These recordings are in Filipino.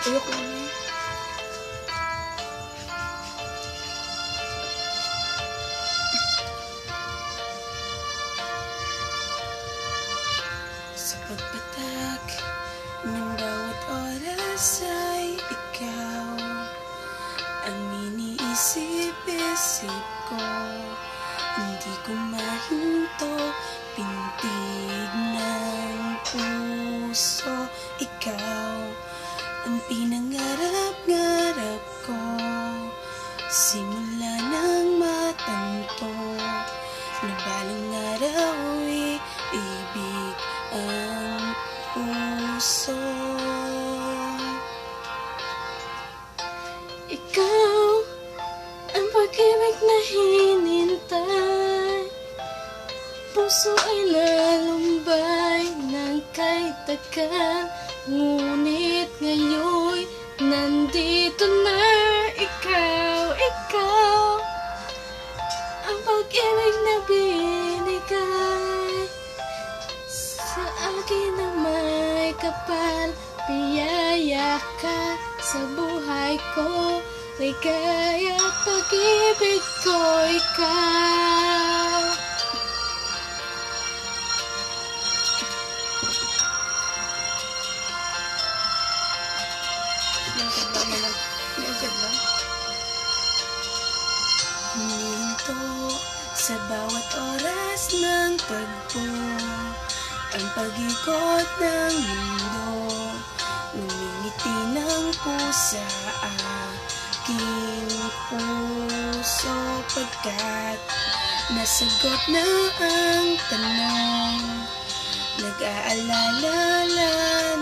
Ayoko na. Sa pagpatak ng bawat oras ay ikaw ang iniisip-isip ko. Hindi ko mahinto, pintig ng puso. Ikaw ang pinangarap-ngarap ko, simula ng matanto na balang araw ibig ang puso. Ikaw ang pag-ibig na hinintay, puso ay nalumbay ng kay tagal. Ngunit ngayon nandito na ikaw, ikaw ang pag-ibig na binigay sa akin na may kapal. Biyaya ka sa buhay ko, ligaya at pag-ibig ko, ikaw. Huminto sa bawat oras ng tagpo, ang pag-ikot ng mundo, ngumingiti ng pusa aking puso, pagkat nasagot na ang tanong. Nag-aalala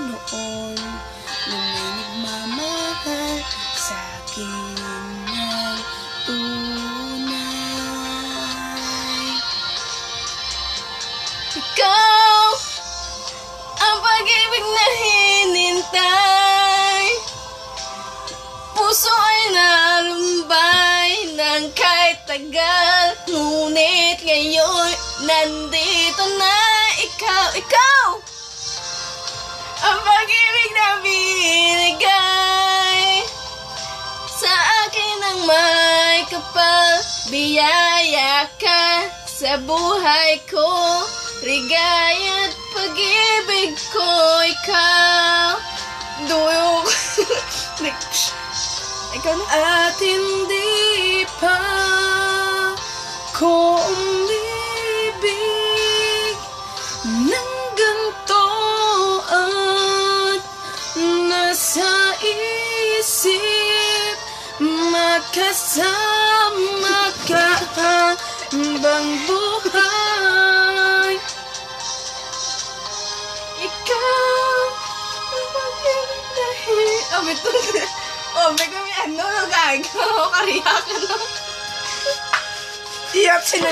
noon na may nagmamahal sa'kin ng tunay. Ikaw ang pag-ibig na hinintay, puso ay nalumbay ng kahit tagal. Ngunit ngayon nandito na ikaw, ikaw ang pag-ibig na binigay sa akin ng may kapal. Biyaya ka sa buhay ko, ligaya at pag-ibig ko, ikaw. Duyok. Ikaw na. At hindi pa ko umibig ng ganito, at nasa isip makasama ka habang buhay. Ikaw ang pag-ibig na may kami ano, nagagawa, kariya ka na. Iyak sila